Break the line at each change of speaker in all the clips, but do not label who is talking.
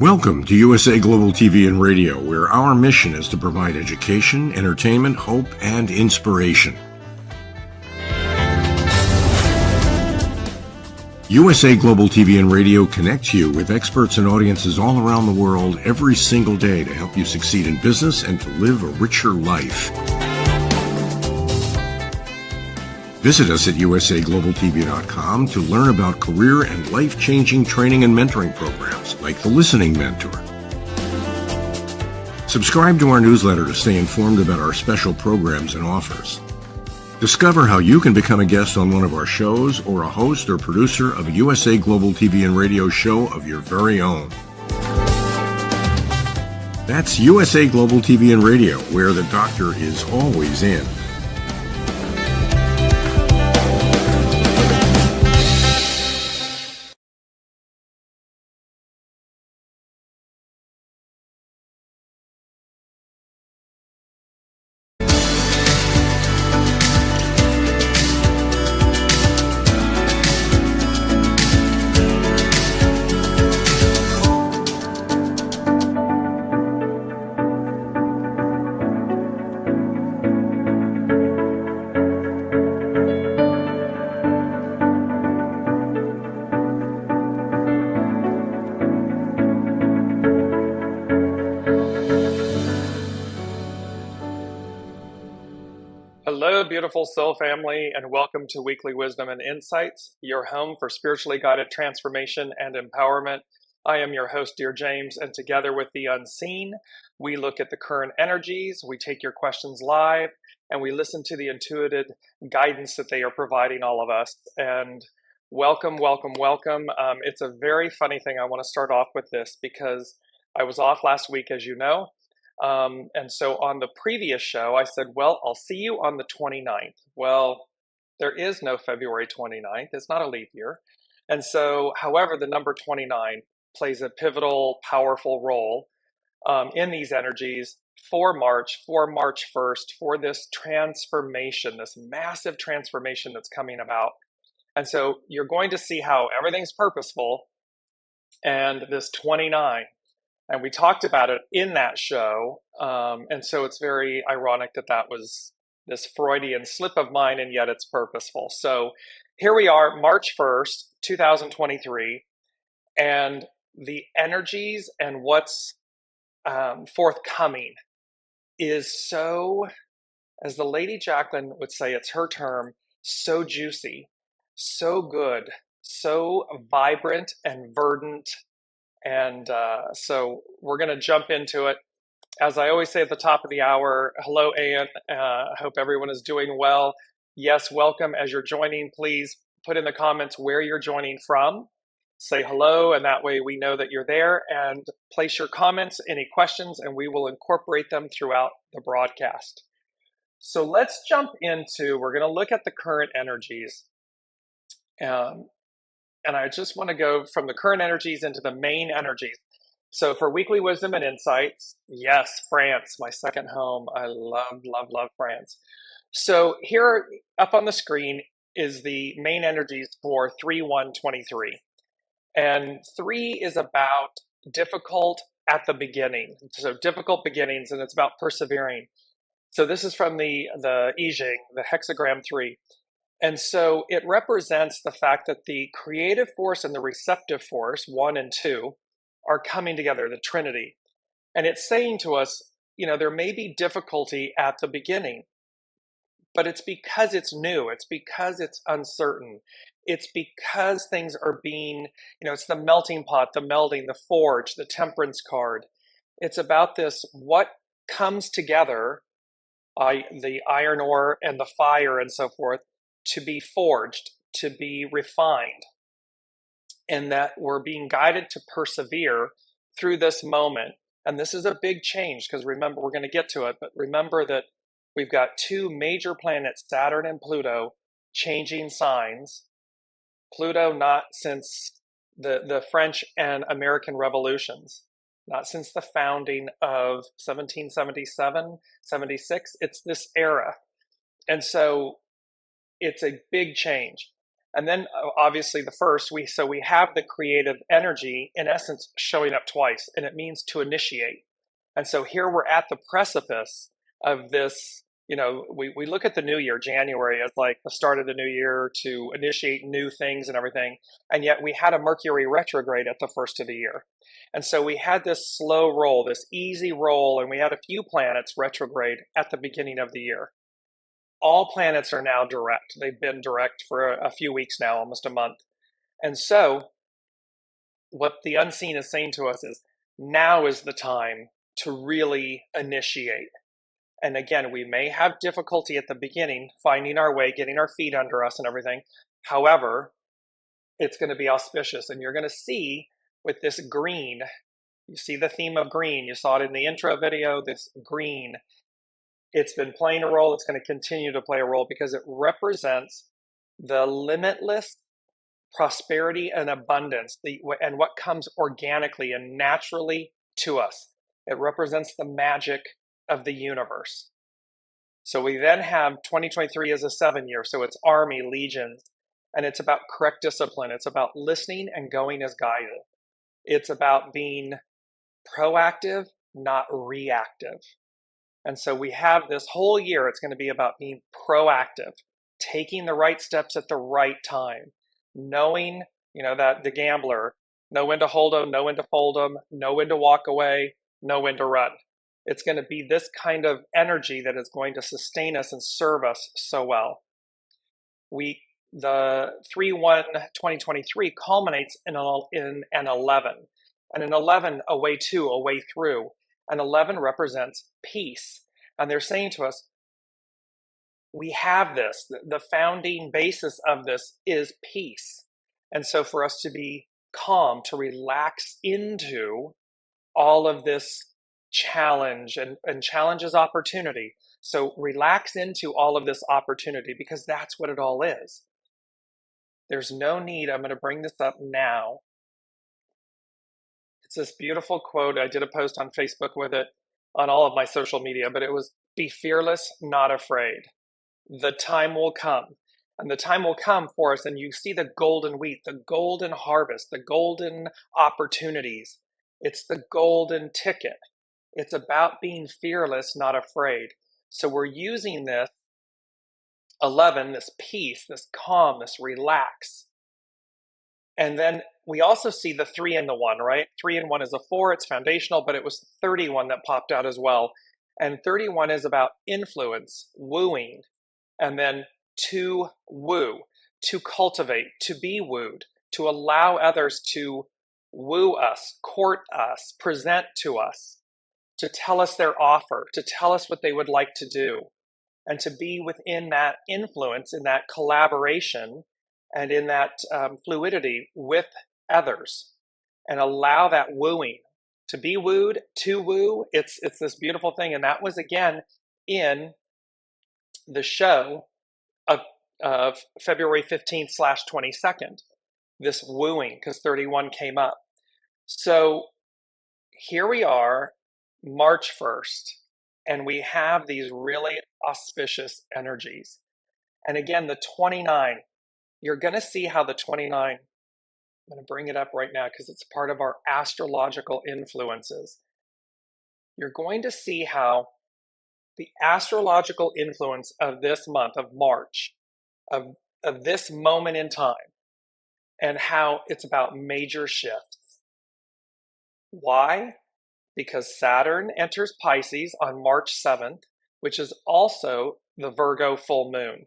Welcome to USA Global TV and Radio, where our mission is to provide education, entertainment, hope, and inspiration. USA Global TV and Radio connects you with experts and audiences all around the world every single day to help you succeed in business and to live a richer life. Visit us at usaglobaltv.com to learn about career and life-changing training and mentoring programs like the Listening Mentor. Subscribe to our newsletter to stay informed about our special programs and offers. Discover how you can become a guest on one of our shows or a host or producer of a USA Global TV and Radio show of your very own. That's USA Global TV and Radio, where the doctor is always in.
Hello, beautiful soul family, and welcome to Weekly Wisdom and Insights, your home for spiritually guided transformation and empowerment. I am your host, Dearjames, and together with the unseen, we look at the current energies, we take your questions live, and we listen to the intuitive guidance that they are providing all of us. And welcome, welcome, welcome. It's a very funny thing. I want to start off with this because I was off last week, as you know. And so on the previous show, I said, well, I'll see you on the 29th. Well, there is no February 29th. It's not a leap year. And so, however, the number 29 plays a pivotal, powerful role in these energies for March 1st, for this transformation, this massive transformation that's coming about. And so you're going to see how everything's purposeful and this 29. And we talked about it in that show. And so it's very ironic that that was this Freudian slip of mine, and yet it's purposeful. So here we are, March 1st, 2023, and the energies and what's forthcoming is so, as the Lady Jacqueline would say, it's her term, so juicy, so good, so vibrant and verdant. And so we're going to jump into it. As I always say at the top of the hour, hello, Ann. I hope everyone is doing well. Yes, welcome. As you're joining, please put in the comments where you're joining from. Say hello, and that way we know that you're there. And place your comments, any questions, and we will incorporate them throughout the broadcast. So let's jump into, we're going to look at the current energies. And I just want to go from the current energies into the main energies. So for Weekly Wisdom and Insights, yes, France, my second home. I love, love, love France. So here up on the screen is the main energies for 3/1/23. And 3 is about difficult at the beginning. So difficult beginnings, and it's about persevering. So this is from the I Ching, the hexagram 3. And so it represents the fact that the creative force and the receptive force, 1 and 2, are coming together, the Trinity. And it's saying to us, you know, there may be difficulty at the beginning, but it's because it's new. It's because it's uncertain. It's because things are being, you know, it's the melting pot, the melding, the forge, the temperance card. It's about this, what comes together, the iron ore and the fire and so forth, to be forged, to be refined, and that we're being guided to persevere through this moment. And this is a big change because remember, we're going to get to it, but remember that we've got two major planets, Saturn and Pluto, changing signs. Pluto not since the French and American revolutions, not since the founding of 1777, 76. It's this era. And so it's a big change. And then obviously the first, we have the creative energy in essence showing up twice, and it means to initiate. And so here we're at the precipice of this. We look at the new year, January, as like the start of the new year to initiate new things and everything. And yet we had a Mercury retrograde at the first of the year. And so we had this slow roll, this easy roll, and we had a few planets retrograde at the beginning of the year. All planets are now direct. They've been direct for a few weeks now, almost a month. And so what the unseen is saying to us is now is the time to really initiate. And again, we may have difficulty at the beginning finding our way, getting our feet under us and everything. However, it's going to be auspicious. And you're going to see with this green, you see the theme of green. You saw it in the intro video, this green. It's been playing a role. It's going to continue to play a role because it represents the limitless prosperity and abundance and what comes organically and naturally to us. It represents the magic of the universe. So we then have 2023 as a 7-year. So it's army, legions, and it's about correct discipline. It's about listening and going as guided. It's about being proactive, not reactive. And so we have this whole year, it's going to be about being proactive, taking the right steps at the right time, knowing, that the gambler, know when to hold them, know when to fold them, know when to walk away, know when to run. It's going to be this kind of energy that is going to sustain us and serve us so well. The 3/1/2023 culminates in an 11, and an 11 a way through. And 11 represents peace. And they're saying to us, we have this. The founding basis of this is peace. And so for us to be calm, to relax into all of this challenge, and challenge is opportunity. So relax into all of this opportunity because that's what it all is. There's no need. I'm going to bring this up now. It's this beautiful quote. I did a post on Facebook with it on all of my social media, but it was, be fearless, not afraid. The time will come. And the time will come for us. And you see the golden wheat, the golden harvest, the golden opportunities. It's the golden ticket. It's about being fearless, not afraid. So we're using this 11, this peace, this calm, this relax. And then we also see the 3 and the 1, right? 3 and 1 is a 4, it's foundational, but it was 31 that popped out as well. And 31 is about influence, wooing, and then to woo, to cultivate, to be wooed, to allow others to woo us, court us, present to us, to tell us their offer, to tell us what they would like to do, and to be within that influence, in that collaboration, and in that fluidity with others, and allow that wooing, to be wooed, to woo. It's this beautiful thing. And that was again in the show of February 15th/22nd, this wooing, because 31 came up. So here we are, March 1st, and we have these really auspicious energies. And again, the 29, you're going to see how the 29, I'm going to bring it up right now because it's part of our astrological influences. You're going to see how the astrological influence of this month of March, of this moment in time, and how it's about major shifts. Why? Because Saturn enters Pisces on March 7th, which is also the Virgo full moon.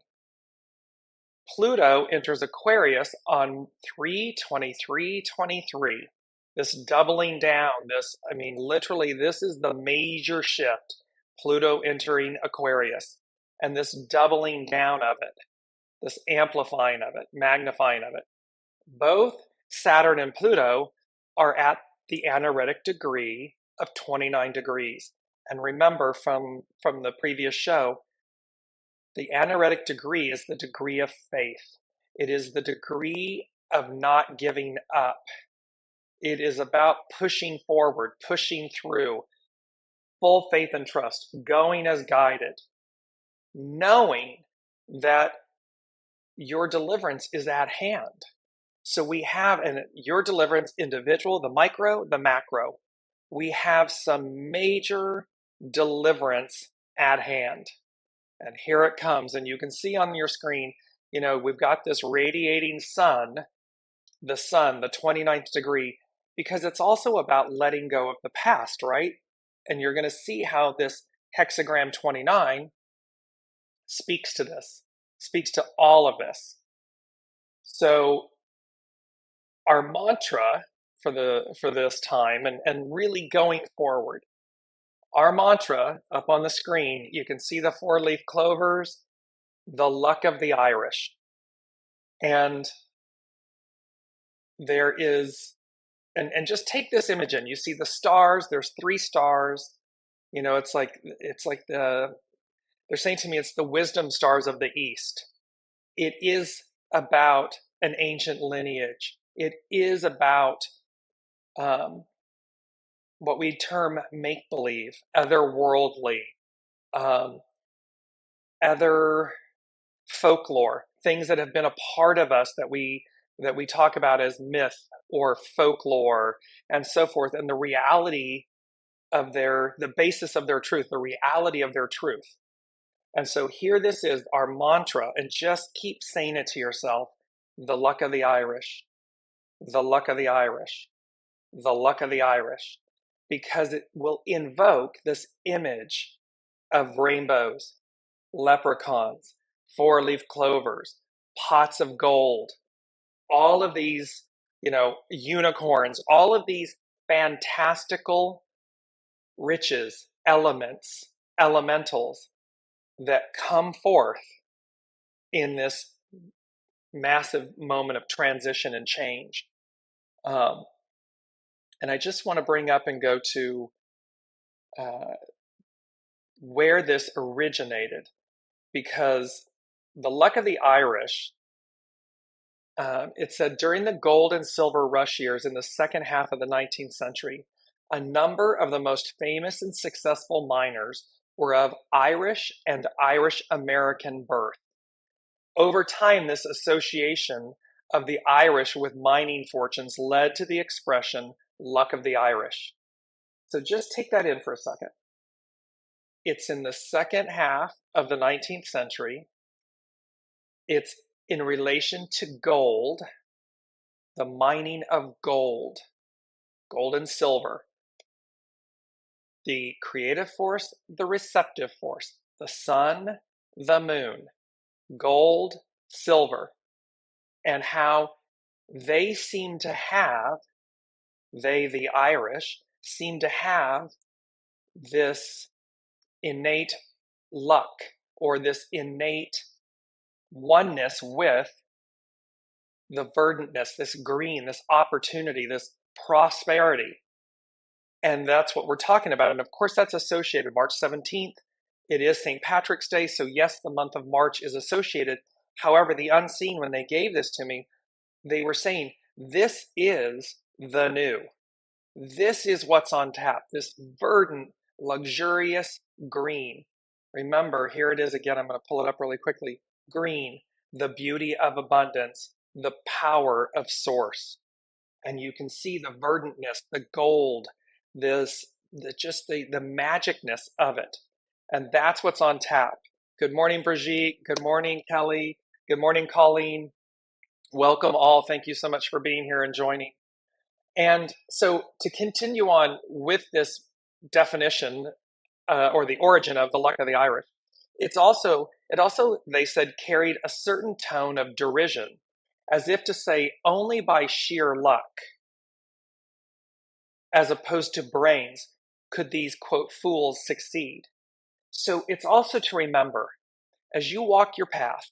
Pluto enters Aquarius on 3/23/23. This doubling down, literally, this is the major shift. Pluto entering Aquarius, and this doubling down of it, this amplifying of it, magnifying of it. Both Saturn and Pluto are at the anaretic degree of 29 degrees. And remember from the previous show, the anaretic degree is the degree of faith. It is the degree of not giving up. It is about pushing forward, pushing through, full faith and trust, going as guided, knowing that your deliverance is at hand. So we have your deliverance individual, the micro, the macro. We have some major deliverance at hand. And here it comes. And you can see on your screen, we've got this radiating sun, the 29th degree, because it's also about letting go of the past, right? And you're going to see how this hexagram 29 speaks to this, speaks to all of this. So our mantra for this time and really going forward, our mantra up on the screen, you can see the 4-leaf clovers, the luck of the Irish. And there is, and just take this image in. You see the stars, there's 3 stars. It's like they're saying to me, it's the wisdom stars of the East. It is about an ancient lineage. It is about what we term make-believe, otherworldly, other folklore, things that have been a part of us that we talk about as myth or folklore and so forth, and the reality of the basis of their truth, the reality of their truth. And so here this is our mantra, and just keep saying it to yourself: the luck of the Irish, the luck of the Irish, the luck of the Irish, because it will invoke this image of rainbows, leprechauns, 4-leaf clovers, pots of gold, all of these, unicorns, all of these fantastical riches, elementals that come forth in this massive moment of transition and change. And I just want to bring up and go to where this originated, because the luck of the Irish, it said during the gold and silver rush years in the second half of the 19th century, a number of the most famous and successful miners were of Irish and Irish American birth. Over time, this association of the Irish with mining fortunes led to the expression luck of the Irish. So just take that in for a second. It's in the second half of the 19th century. It's in relation to gold, the mining of gold and silver, the creative force, the receptive force, the sun, the moon, gold, silver, and how they seem to have, the Irish, seem to have this innate luck or this innate oneness with the verdantness, this green, this opportunity, this prosperity. And that's what we're talking about. And of course, that's associated. March 17th, it is St. Patrick's Day. So yes, the month of March is associated. However, the unseen, when they gave this to me, they were saying, this is the new. This is what's on tap, this verdant, luxurious green. Remember, here it is again. I'm going to pull it up really quickly. Green, the beauty of abundance, the power of source. And you can see the verdantness, the gold, the magicness of it. And that's what's on tap. Good morning, Brigitte. Good morning, Kelly. Good morning, Colleen. Welcome all. Thank you so much for being here and joining. And so to continue on with this definition or the origin of the luck of the Irish, it also, they said, carried a certain tone of derision, as if to say only by sheer luck, as opposed to brains, could these, quote, fools succeed. So it's also to remember, as you walk your path,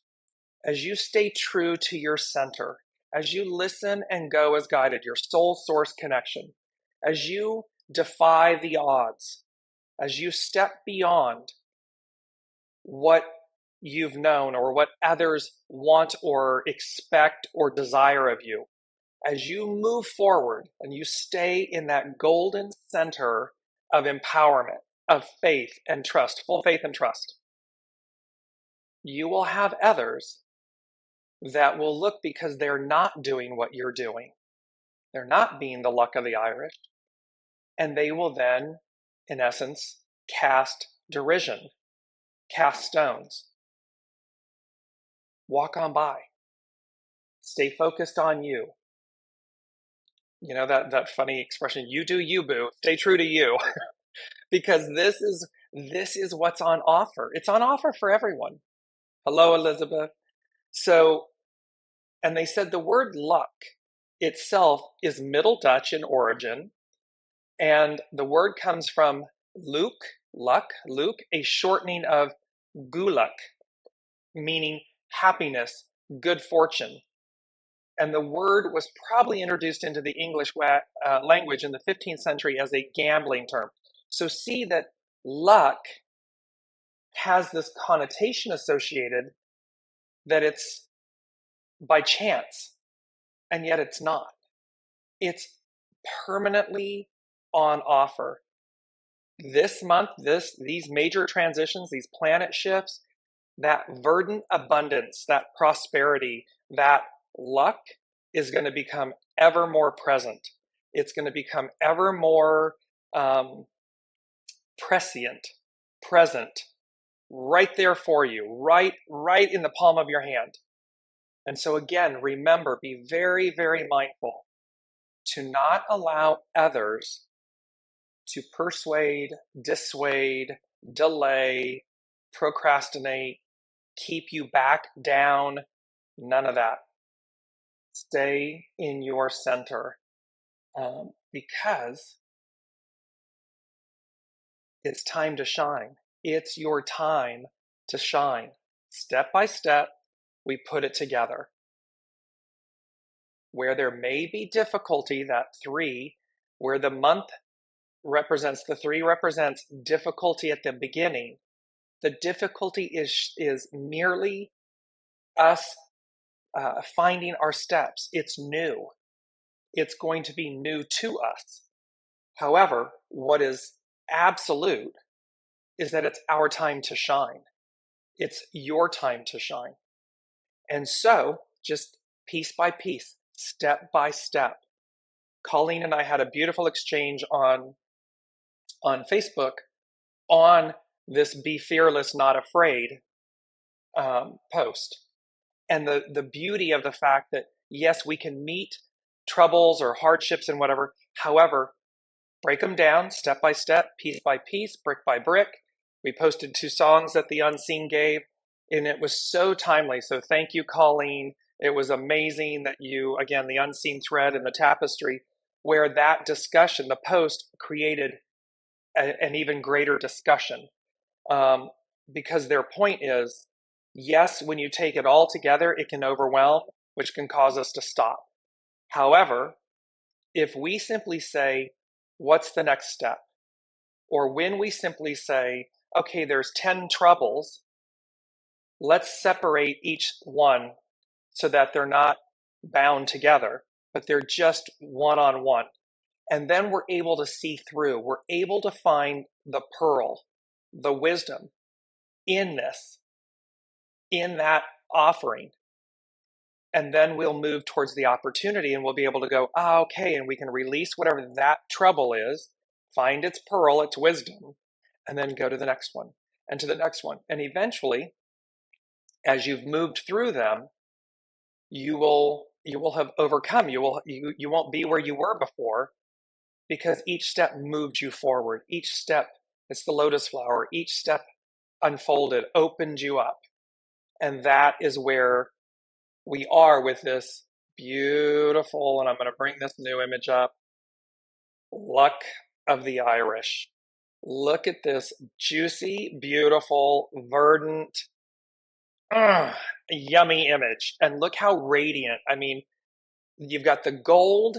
as you stay true to your center, as you listen and go as guided, your soul source connection, as you defy the odds, as you step beyond what you've known or what others want or expect or desire of you, as you move forward and you stay in that golden center of empowerment, of faith and trust, full faith and trust, you will have others that will look, because they're not doing what you're doing. They're not being the luck of the Irish. And they will then, in essence, cast derision, cast stones. Walk on by. Stay focused on you. You know that funny expression, you do you, boo. Stay true to you. Because this is what's on offer. It's on offer for everyone. Hello, Elizabeth. So, and they said the word luck itself is Middle Dutch in origin, and the word comes from luck, a shortening of guluk, meaning happiness, good fortune. And the word was probably introduced into the English language in the 15th century as a gambling term. So see that luck has this connotation associated that it's by chance, and yet it's not. It's permanently on offer. This month, these major transitions, these planet shifts, that verdant abundance, that prosperity, that luck is going to become ever more present. It's going to become ever more prescient, present, right there for you, right in the palm of your hand. And so again, remember, be very, very mindful to not allow others to persuade, dissuade, delay, procrastinate, keep you back down. None of that. Stay in your center, because it's time to shine. It's your time to shine. Step by step, we put it together. Where there may be difficulty, that 3, where the month represents, the 3 represents difficulty at the beginning. The difficulty is merely us finding our steps. It's new. It's going to be new to us. However, what is absolute is that it's our time to shine. It's your time to shine. And so, just piece by piece, step by step. Colleen and I had a beautiful exchange on Facebook on this Be Fearless, Not Afraid post. And the beauty of the fact that, yes, we can meet troubles or hardships and whatever. However, break them down step by step, piece by piece, brick by brick. We posted 2 songs that the Unseen gave, and it was so timely. So thank you, Colleen. It was amazing that you, again, the Unseen thread in the tapestry, where that discussion, the post, created an even greater discussion. Because their point is, yes, when you take it all together, it can overwhelm, which can cause us to stop. However, if we simply say, what's the next step? Or when we simply say, okay, there's 10 troubles, let's separate each one so that they're not bound together, but they're just one-on-one. And then we're able to see through. We're able to find the pearl, the wisdom in this, in that offering. And then we'll move towards the opportunity, and we'll be able to go, okay, and we can release whatever that trouble is, find its pearl, its wisdom, and then go to the next one and to the next one. And eventually, as you've moved through them, you will have overcome. You won't be where you were before, because each step moved you forward. Each step, it's the lotus flower, each step unfolded, opened you up. And that is where we are with this beautiful, and I'm going to bring this new image up, luck of the Irish. Look at this juicy, beautiful, verdant, yummy image. And look how radiant. I mean, you've got the gold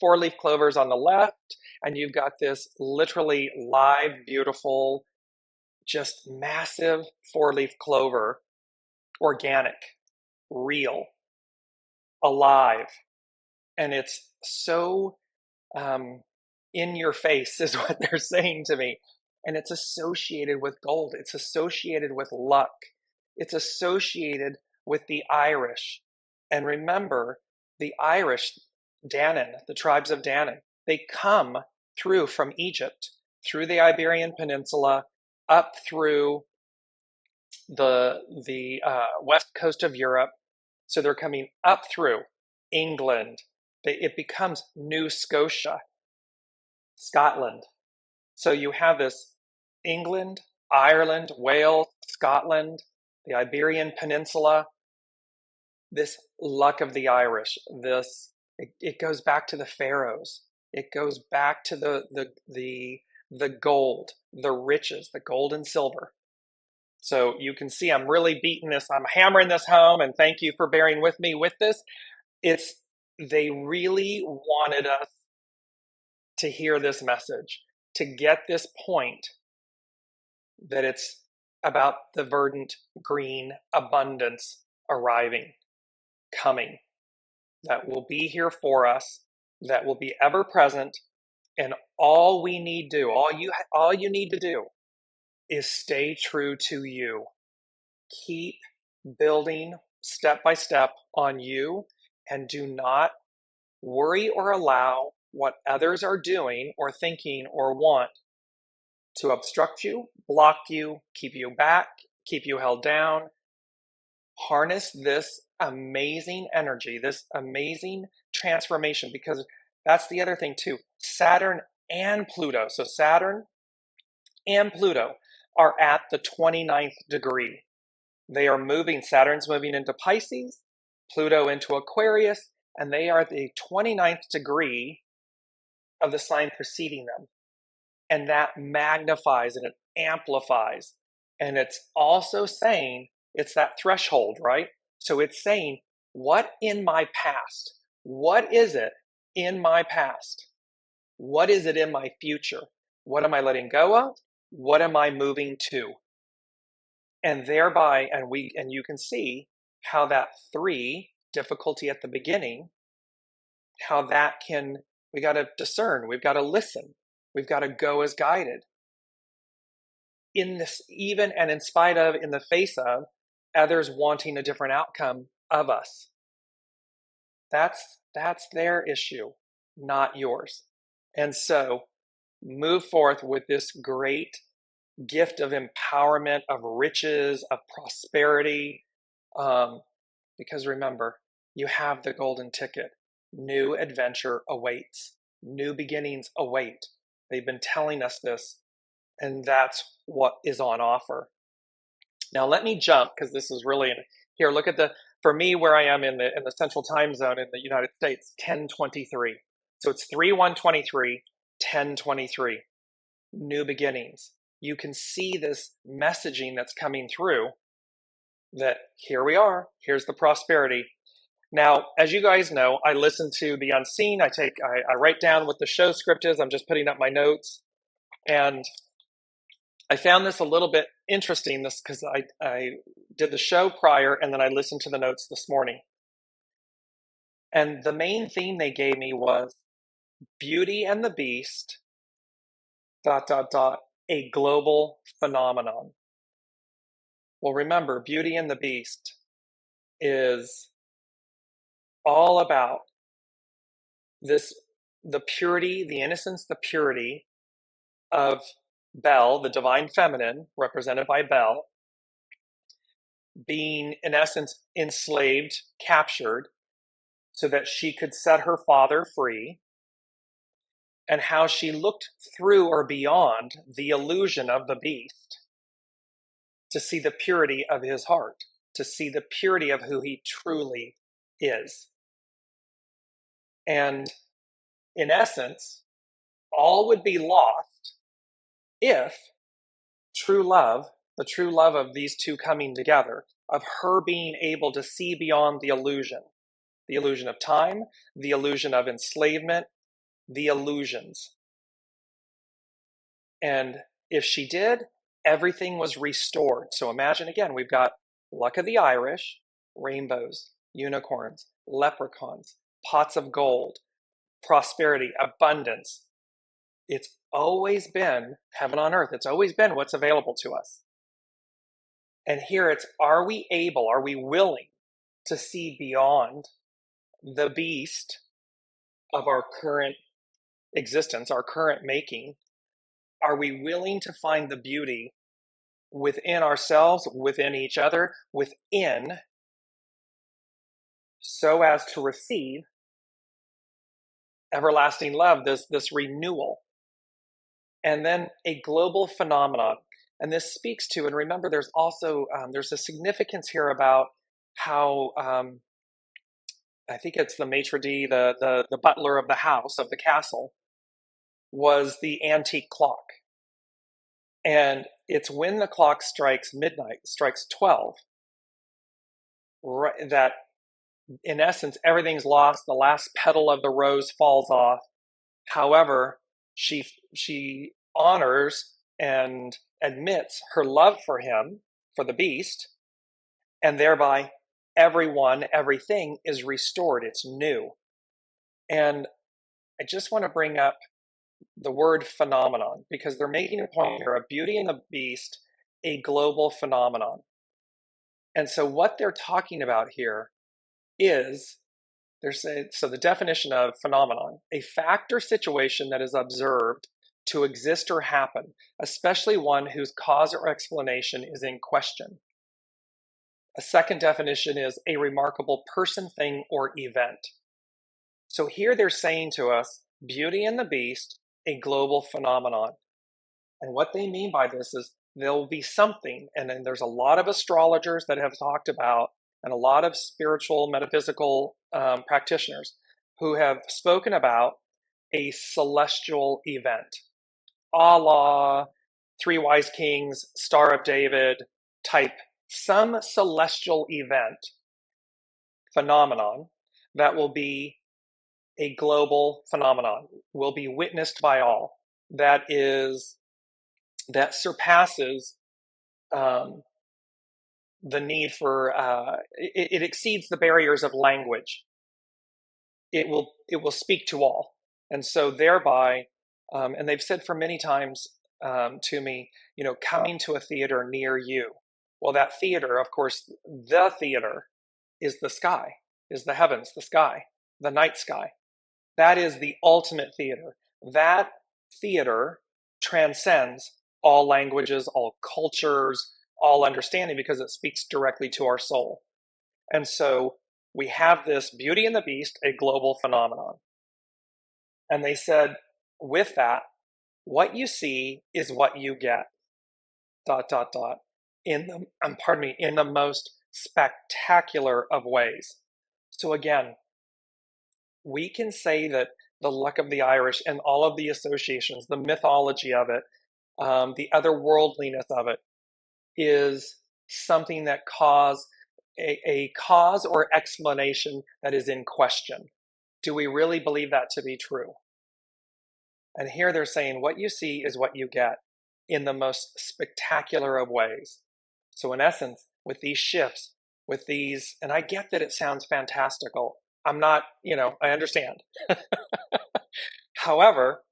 4-leaf clovers on the left, and you've got this literally live, beautiful, just massive 4-leaf clover, organic, real, alive. And it's so in your face is what they're saying to me. And it's associated with gold. It's associated with luck. It's associated with the Irish. And remember, the Irish, Danann, the tribes of Danann, they come through from Egypt, through the Iberian Peninsula, up through the west coast of Europe. So they're coming up through England. It becomes New Scotia, Scotland. So you have this England, Ireland, Wales, Scotland, the Iberian Peninsula, this luck of the Irish, it goes back to the pharaohs. It goes back to the gold, the riches, the gold and silver. So you can see I'm really beating this, I'm hammering this home, and thank you for bearing with me with this. They really wanted us to hear this message, to get this point that it's about the verdant green abundance arriving, coming, that will be here for us, that will be ever present, and all we need to do, all you need to do is stay true to you. Keep building step by step on you, and do not worry or allow what others are doing or thinking or want to obstruct you, block you, keep you back, keep you held down. Harness this amazing energy, this amazing transformation, because that's the other thing too. Saturn and Pluto. So Saturn and Pluto are at the 29th degree. They are moving, Saturn's moving into Pisces, Pluto into Aquarius, and they are at the 29th degree of the sign preceding them. And that magnifies and it amplifies. And it's also saying, it's that threshold, right? So it's saying, what in my past? What is it in my past? What is it in my future? What am I letting go of? What am I moving to? And thereby, and you can see how that 3, difficulty at the beginning, how that we got to discern, we've got to listen, we've got to go as guided. In this, even and in spite of, in the face of others wanting a different outcome of us. That's their issue, not yours. And so move forth with this great gift of empowerment, of riches, of prosperity. Because remember, you have the golden ticket. New adventure awaits. New beginnings await. They've been telling us this, and that's what is on offer. Now let me jump, because this is really, here, look at for me, where I am in the central time zone in the United States, 10:23. So it's 3/1/23, 10:23. New beginnings. You can see this messaging that's coming through, that here we are, here's the prosperity. Now, as you guys know, I listen to the unseen. I write down what the show script is. I'm just putting up my notes. And I found this a little bit interesting, this because I did the show prior and then I listened to the notes this morning. And the main theme they gave me was Beauty and the Beast, ... a global phenomenon. Well, remember, Beauty and the Beast is all about the purity, the innocence, the purity of Belle, the divine feminine, represented by Belle, being, in essence, enslaved, captured, so that she could set her father free, and how she looked through or beyond the illusion of the beast to see the purity of his heart, to see the purity of who he truly is. And in essence, all would be lost if true love, the true love of these two coming together, of her being able to see beyond the illusion of time, the illusion of enslavement, the illusions. And if she did, everything was restored. So imagine again, we've got luck of the Irish, rainbows, unicorns, leprechauns, pots of gold, prosperity, abundance. It's always been heaven on earth. It's always been what's available to us. And here it's, are we able, are we willing to see beyond the beast of our current existence, our current making? Are we willing to find the beauty within ourselves, within each other, within, so as to receive everlasting love, this renewal, and then a global phenomenon? And this speaks to, and remember, there's also there's a significance here about how I think it's the maitre d', the butler of the house, of the castle, was the antique clock. And it's when the clock strikes midnight, strikes 12, right, that in essence, everything's lost. The last petal of the rose falls off. However, she honors and admits her love for him, for the beast, and thereby everyone, everything is restored. It's new. And I just want to bring up the word phenomenon, because they're making a point here of Beauty and the Beast, a global phenomenon. And so what they're talking about here is, so the definition of phenomenon, a fact or situation that is observed to exist or happen, especially one whose cause or explanation is in question. A second definition is a remarkable person, thing, or event. So here they're saying to us, Beauty and the Beast, a global phenomenon. And what they mean by this is there will be something, and then there's a lot of astrologers that have talked about, and a lot of spiritual, metaphysical practitioners who have spoken about a celestial event, a la Three Wise Kings, Star of David type, some celestial event, phenomenon that will be a global phenomenon, will be witnessed by all, that surpasses the need for it exceeds the barriers of language. It will speak to all, and so thereby, and they've said for many times to me, coming to a theater near you. Well, that theater, of course, the theater is the sky, is the heavens, the sky, the night sky. That is the ultimate theater. That theater transcends all languages, all cultures, all understanding, because it speaks directly to our soul. And so we have this Beauty and the Beast, a global phenomenon. And they said, with that, what you see is what you get, ... in the most spectacular of ways. So again, we can say that the luck of the Irish and all of the associations, the mythology of it, the otherworldliness of it, is something that caused a cause or explanation that is in question. Do we really believe that to be true? And here they're saying what you see is what you get in the most spectacular of ways. So in essence, with these shifts, with these, and I get that it sounds fantastical. I'm not, I understand. However,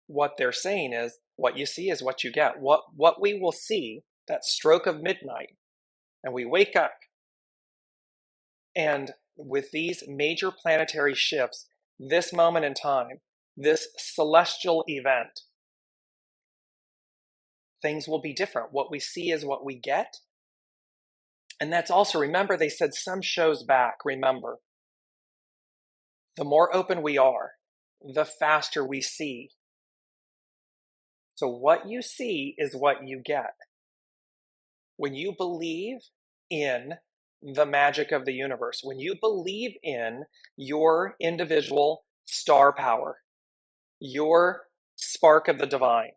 what they're saying is what you see is what you get. What we will see, that stroke of midnight, and we wake up, and with these major planetary shifts, this moment in time, this celestial event, things will be different. What we see is what we get. And that's also, remember, they said some shows back, remember, the more open we are, the faster we see. So what you see is what you get. When you believe in the magic of the universe, when you believe in your individual star power, your spark of the divine,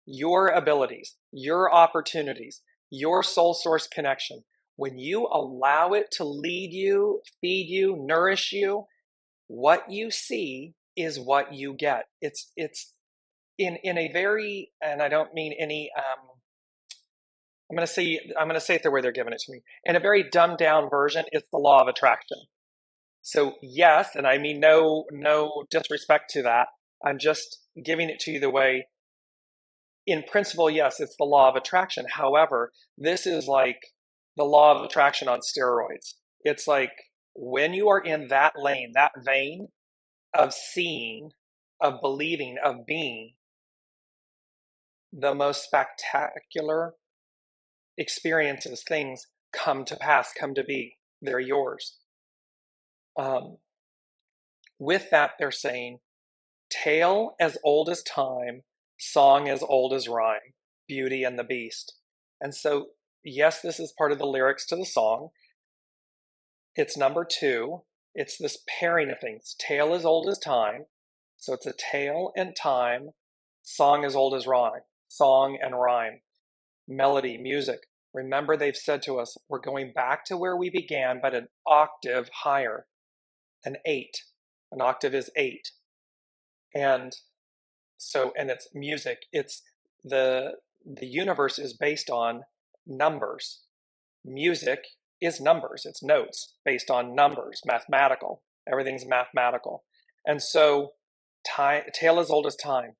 your abilities, your opportunities, your soul source connection, when you allow it to lead you, feed you, nourish you, what you see is what you get. It's in a very, and I don't mean any, I'm going to say it the way they're giving it to me. In a very dumbed down version, it's the law of attraction. So yes, and I mean no disrespect to that. I'm just giving it to you the way, in principle, yes, it's the law of attraction. However, this is like the law of attraction on steroids. It's like when you are in that lane, that vein of seeing, of believing, of being, the most spectacular experiences, things come to pass, come to be. They're yours. With that, they're saying, tale as old as time, song as old as rhyme, Beauty and the Beast. And so, yes, this is part of the lyrics to the song. It's number 2. It's this pairing of things. Tale as old as time. So it's a tale and time, song as old as rhyme, song and rhyme, melody, music. Remember, they've said to us, we're going back to where we began, but an octave higher, an 8. An octave is 8. And so, and it's music. It's the universe is based on numbers. Music is numbers. It's notes based on numbers, mathematical. Everything's mathematical. And so, tale as old as time.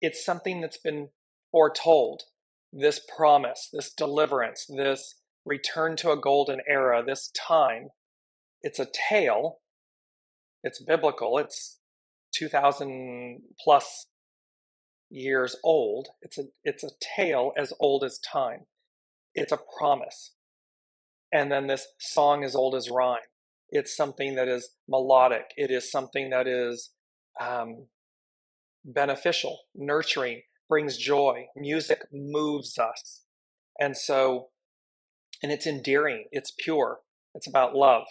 It's something that's been foretold. This promise, this deliverance, this return to a golden era, this time. It's a tale. It's biblical. It's 2,000 plus years old. It's a tale as old as time. It's a promise. And then this song as old as rhyme. It's something that is melodic. It is something that is beneficial, nurturing, brings joy. Music moves us. And so, and it's endearing. It's pure. It's about love.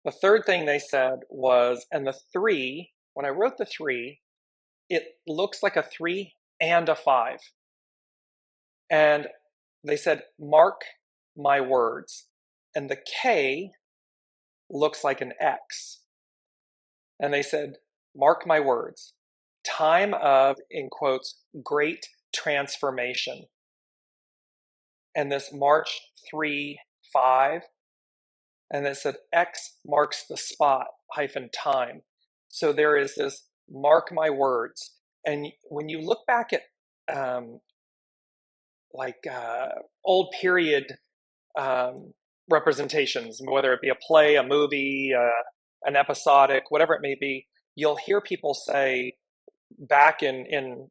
The third thing they said was, and the 3, when I wrote the 3, it looks like a 3 and a 5. And they said, mark my words. And the K looks like an X. And they said, mark my words. Time of, in quotes, great transformation. And this March 3, 5. And it said, X marks the spot, -time. So there is this mark my words. And when you look back at old period representations, whether it be a play, a movie, an episodic, whatever it may be, you'll hear people say back in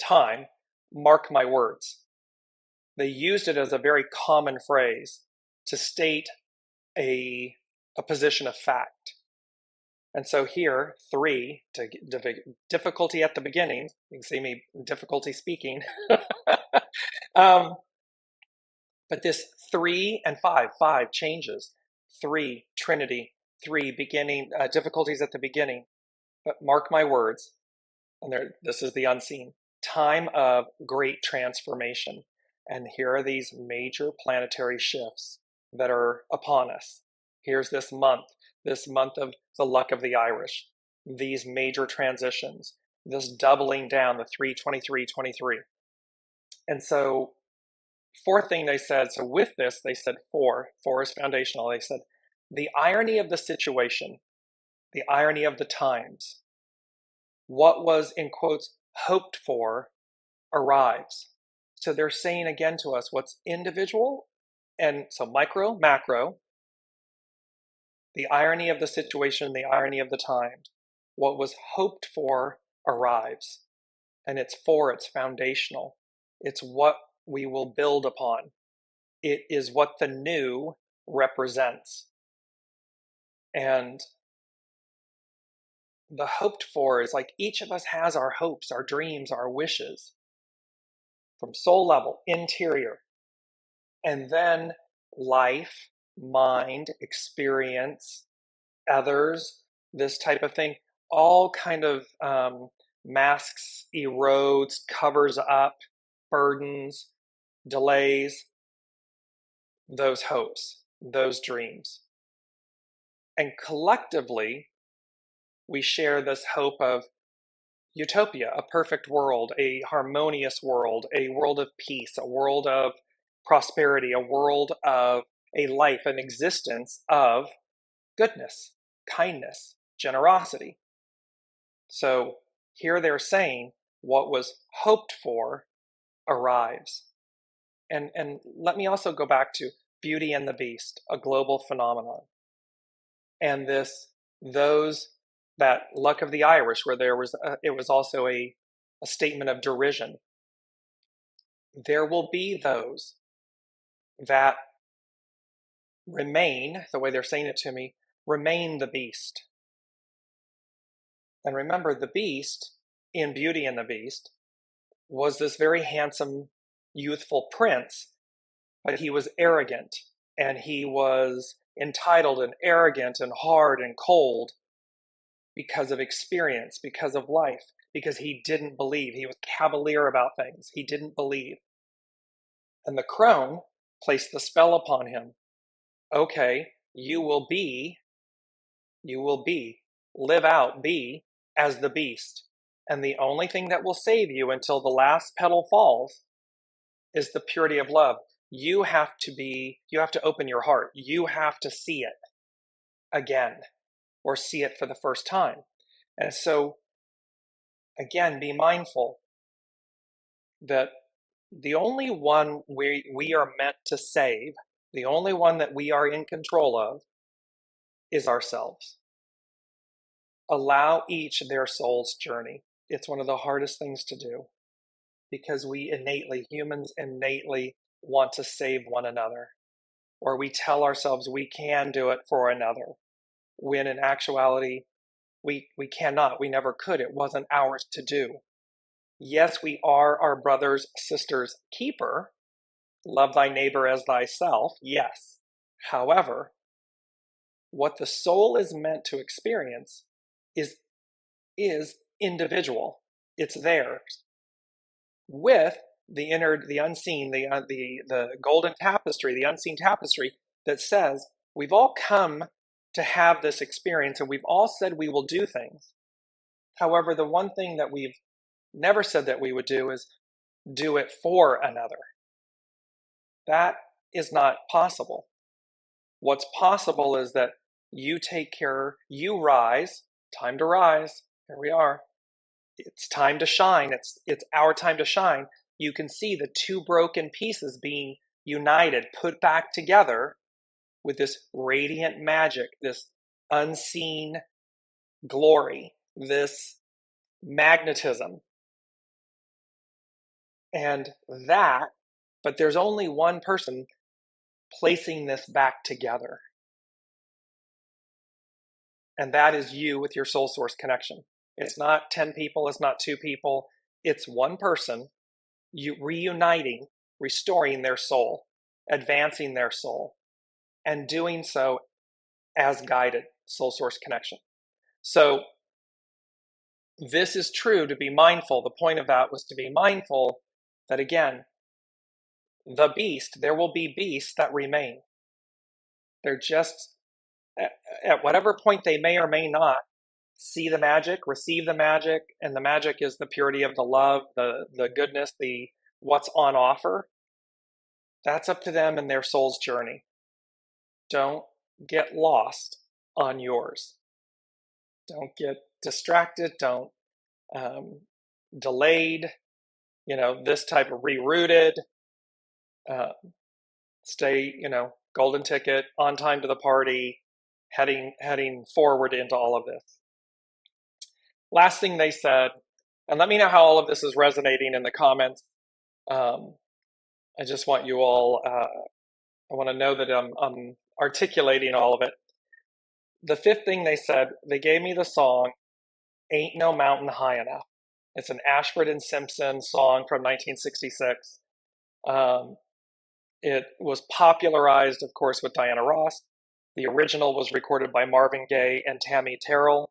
time, mark my words. They used it as a very common phrase to state a position of fact. And so here, 3, difficulty at the beginning. You can see me difficulty speaking. But this 3 and 5 changes. 3, Trinity. 3, beginning, difficulties at the beginning. But mark my words, and this is the unseen. Time of great transformation. And here are these major planetary shifts that are upon us. Here's this month of the luck of the Irish, these major transitions, this doubling down, the 3-23-23. And so, fourth thing they said, so with this, they said 4 is foundational. They said, the irony of the situation, the irony of the times, what was, in quotes, hoped for arrives. So they're saying again to us what's individual, and so micro, macro, the irony of the situation, the irony of the times, what was hoped for arrives. And it's foundational. It's what we will build upon. It is what the new represents. And the hoped for is like each of us has our hopes, our dreams, our wishes from soul level, interior. And then life, mind, experience, others, this type of thing, all kind of masks, erodes, covers up, burdens, delays those hopes, those dreams. And collectively, we share this hope of utopia, a perfect world, a harmonious world, a world of peace, a world of prosperity, a world of a life, an existence of goodness, kindness, generosity. So here they're saying what was hoped for arrives. and let me also go back to Beauty and the Beast, a global phenomenon. And that Luck of the Irish, where it was also a statement of derision. There will be those that remain, the way they're saying it to me, remain the beast. And remember, the beast in Beauty and the Beast was this very handsome, youthful prince, but he was arrogant, and he was entitled and arrogant and hard and cold because of experience, because of life, because he didn't believe. He was cavalier about things. He didn't believe. And the crone placed the spell upon him. Okay, you will be, live out, be as the beast. And the only thing that will save you until the last petal falls is the purity of love. You have to open your heart. You have to see it again, or see it for the first time. And so, again, be mindful that the only one we are meant to save, the only one that we are in control of, is ourselves. Allow each their soul's journey. It's one of the hardest things to do, because humans innately want to save one another, or we tell ourselves we can do it for another, when in actuality, we cannot, we never could. It wasn't ours to do. Yes, we are our brother's, sister's keeper. Love thy neighbor as thyself. Yes. However, what the soul is meant to experience is individual. It's theirs. With the inner, the unseen, the golden tapestry, the unseen tapestry that says we've all come to have this experience, and we've all said we will do things. However, the one thing that we've never said that we would do is do it for another. That is not possible. What's possible is that you take care, you rise, time to rise, here we are. It's time to shine, it's our time to shine. You can see the two broken pieces being united, put back together with this radiant magic, this unseen glory, this magnetism. But there's only one person placing this back together. And that is you with your soul source connection. It's not 10 people, it's not 2 people, it's one person reuniting, restoring their soul, advancing their soul, and doing so as guided soul source connection. So this is true, to be mindful. The point of that was to be mindful that, again, the beast, there will be beasts that remain. They're just, at whatever point they may or may not see the magic, receive the magic, and the magic is the purity of the love, the goodness, what's on offer. That's up to them and their soul's journey. Don't get lost on yours. Don't get distracted. Don't delayed. This type of rerouted. Stay, golden ticket, on time to the party, heading forward into all of this. Last thing they said, and let me know how all of this is resonating in the comments. I just want you all, I want to know that I'm articulating all of it. The fifth thing they said, they gave me the song, Ain't No Mountain High Enough. It's an Ashford and Simpson song from 1966. It was popularized, of course, with Diana Ross. The original was recorded by Marvin Gaye and Tammy Terrell.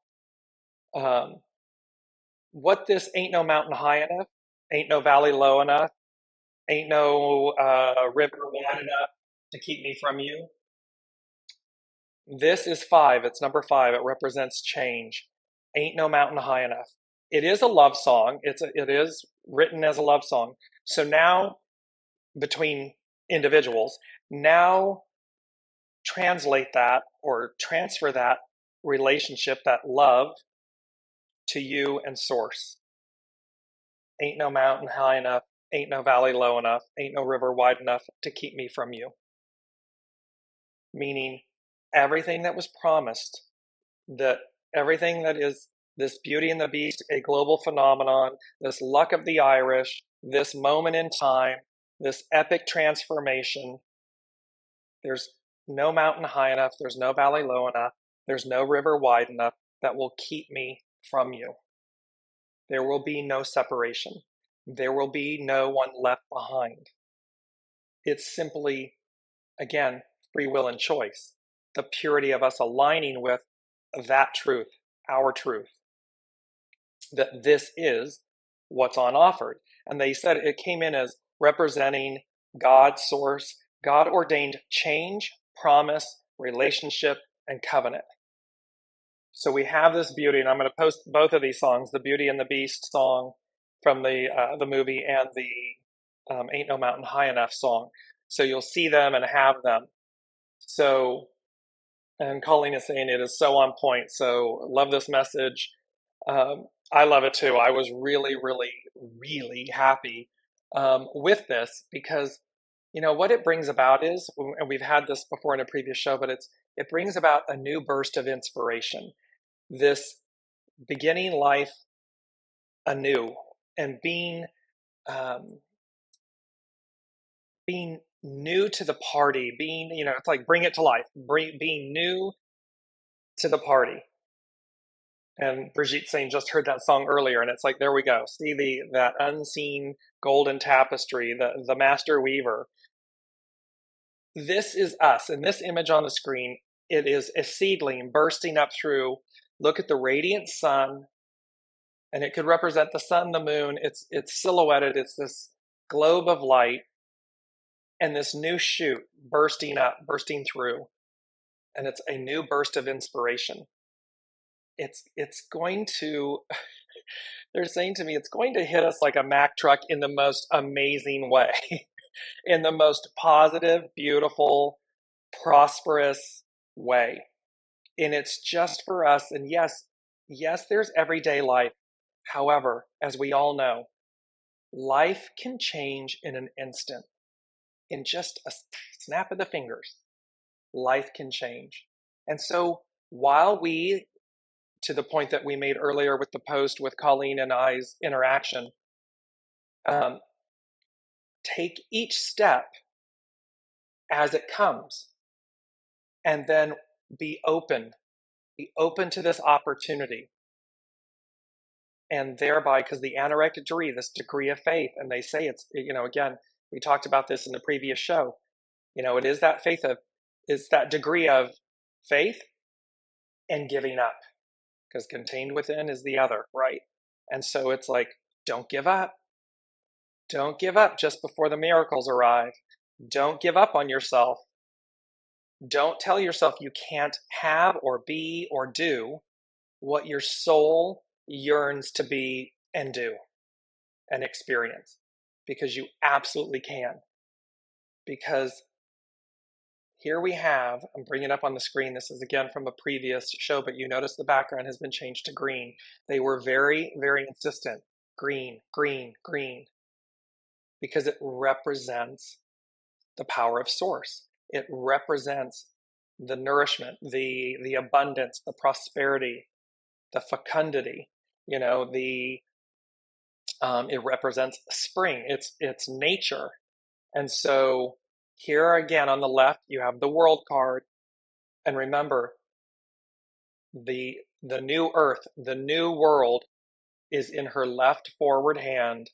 What this Ain't No Mountain High Enough, ain't no valley low enough, ain't no river wide enough to keep me from you. This is 5. It's number 5. It represents change. Ain't no mountain high enough. It is a love song. It is written as a love song. So now, between individuals, now translate that or transfer that relationship, that love, to you and source. Ain't no mountain high enough ain't no valley low enough, ain't no river wide enough to keep me from you. Meaning everything that was promised, that everything that is this Beauty and the Beast, a global phenomenon, this luck of the Irish, this moment in time, this epic transformation, there's no mountain high enough, there's no valley low enough, there's no river wide enough that will keep me from you. There will be no separation. There will be no one left behind. It's simply, again, free will and choice. The purity of us aligning with that truth, our truth, that this is what's on offer. And they said it came in as representing God's source, God ordained change, promise, relationship, and covenant. So we have this beauty, and I'm going to post both of these songs, the Beauty and the Beast song from the movie and the Ain't No Mountain High Enough song. So you'll see them and have them. So, and Colleen is saying it is so on point. So love this message. I love it too. I was really, really, really happy with this because, you know, what it brings about is, and we've had this before in a previous show, but it brings about a new burst of inspiration. This beginning life anew and being new to the party, being, you know, it's like bring it to life, being new to the party. And Brigitte saying just heard that song earlier, and it's like, there we go. See that unseen golden tapestry, the master weaver. This is us. In this image on the screen, it is a seedling bursting up through. Look at the radiant sun, and it could represent the sun, the moon. It's silhouetted. It's this globe of light, and this new shoot bursting up, bursting through, and it's a new burst of inspiration. It's going to, they're saying to me, it's going to hit us like a Mack truck in the most amazing way, in the most positive, beautiful, prosperous way. And it's just for us. And yes, there's everyday life. However, as we all know, life can change in an instant. In just a snap of the fingers, life can change. And so while we, to the point that we made earlier with the post with Colleen and I's interaction, take each step as it comes, and then be open to this opportunity. And thereby, because the anorectic degree, this degree of faith, and they say it's, you know, again, we talked about this in the previous show, you know, it is that faith of, it's that degree of faith and giving up, because contained within is the other, right? And so it's like, don't give up. Don't give up just before the miracles arrive. Don't give up on yourself. Don't tell yourself you can't have or be or do what your soul yearns to be and do and experience, because you absolutely can. Because here we have, I'm bringing it up on the screen, this is again from a previous show, but you notice the background has been changed to green. They were very, very insistent. Green, green, green. Because it represents the power of source. It represents the nourishment, the abundance, the prosperity, the fecundity. You know, it represents spring. It's nature. And so here again on the left, you have the world card. And remember, the new earth, the new world is in her left forward hand.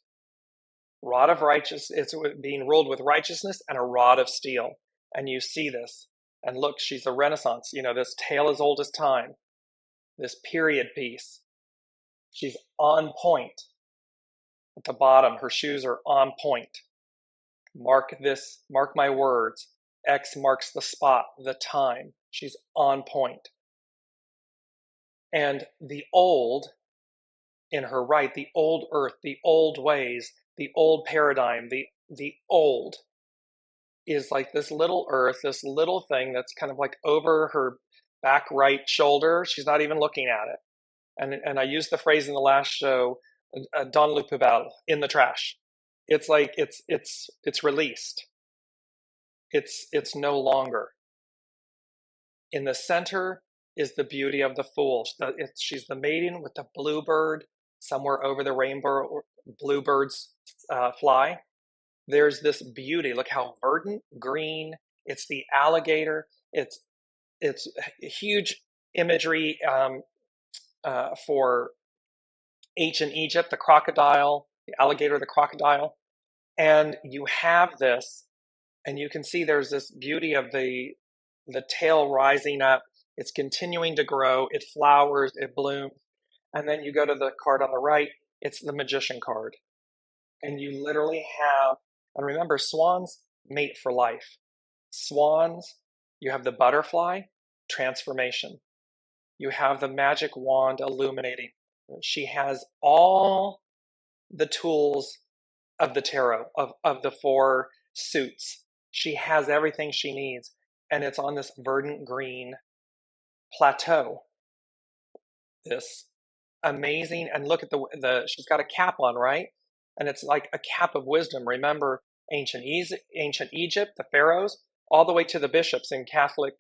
Rod of righteous, it's being ruled with righteousness and a rod of steel. And you see this. And look, she's a Renaissance, you know, this tale as old as time, this period piece. She's on point. At the bottom, her shoes are on point. Mark this, mark my words. X marks the spot, the time. She's on point. And the old, in her right, the old earth, the old ways, the old paradigm, the old is like this little earth, this little thing that's kind of like over her back right shoulder. She's not even looking at it. And I used the phrase in the last show, Don Le Poubelle, in the trash. It's like it's released. It's no longer. In the center is the beauty of the Fool. She's the maiden with the bluebird somewhere over the rainbow. Bluebirds fly. There's this beauty. Look how verdant, green. It's the alligator. It's huge imagery for ancient Egypt, the crocodile, the alligator, the crocodile. And you have this, and you can see there's this beauty of the tail rising up. It's continuing to grow. It flowers, it blooms. And then you go to the card on the right, it's the Magician card. And you literally have, and remember, swans mate for life. Swans, you have the butterfly, transformation. You have the magic wand illuminating. She has all the tools of the tarot, of the four suits. She has everything she needs. And it's on this verdant green plateau. This amazing, and look at she's got a cap on, right? And it's like a cap of wisdom. Remember ancient Egypt, the pharaohs, all the way to the bishops in Catholic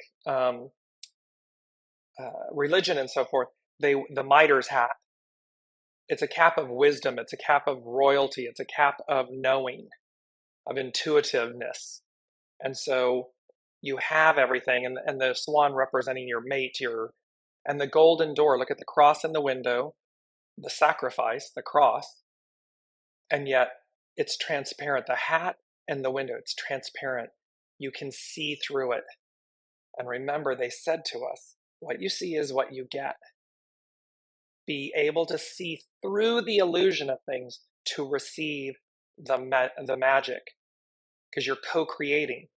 religion and so forth. The mitres hat. It's a cap of wisdom. It's a cap of royalty. It's a cap of knowing, of intuitiveness. And so you have everything, and the swan representing your mate, and the golden door. Look at the cross in the window, the sacrifice, the cross, and yet it's transparent. The hat and the window, it's transparent. You can see through it. And remember, they said to us, what you see is what you get. Be able to see through the illusion of things to receive the magic, because you're co-creating.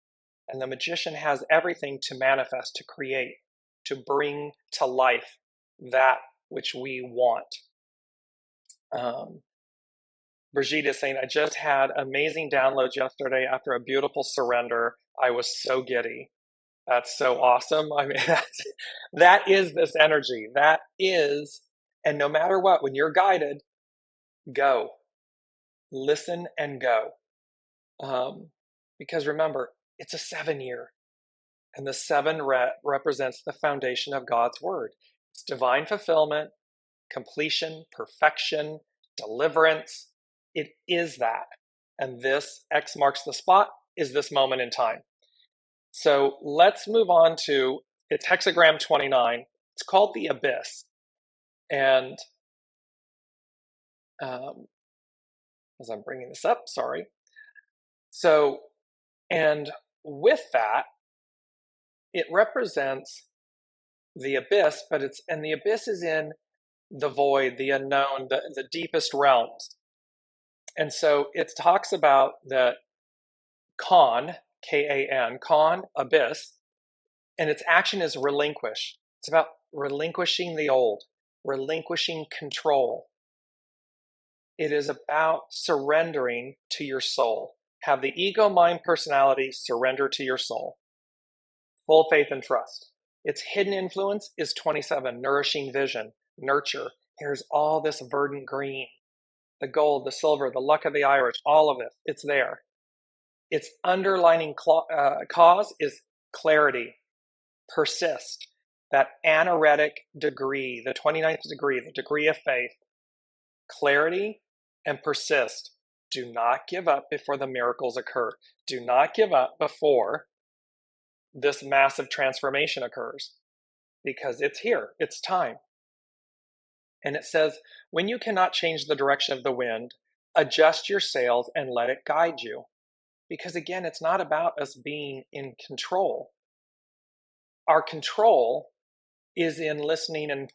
And the magician has everything to manifest, to create, to bring to life that which we want. Brigitte is saying, I just had amazing downloads yesterday after a beautiful surrender. I was so giddy. That's so awesome. I mean, that is this energy. That is, and no matter what, when you're guided, go. Listen and go. Because remember, it's a 7-year. And the 7 represents the foundation of God's word. It's divine fulfillment, completion, perfection, deliverance. It is that. And this X marks the spot is this moment in time. So let's move on to, it's hexagram 29. It's called the abyss. And as I'm bringing this up, sorry. So, and with that, it represents the abyss, but the abyss is in the void, the unknown, the deepest realms. And so it talks about that Khan, K-A-N, Khan, abyss, and its action is relinquish. It's about relinquishing the old, relinquishing control. It is about surrendering to your soul. Have the ego, mind, personality surrender to your soul. Full faith and trust. Its hidden influence is 27, nourishing vision, nurture. Here's all this verdant green, the gold, the silver, the luck of the Irish, all of it. It's there. Its underlining cause is clarity, persist. That anaretic degree, the 29th degree, the degree of faith, clarity and persist. Do not give up before the miracles occur. Do not give up before this massive transformation occurs, because it's here, it's time. And it says, when you cannot change the direction of the wind, adjust your sails and let it guide you. Because again, it's not about us being in control. Our control is in listening and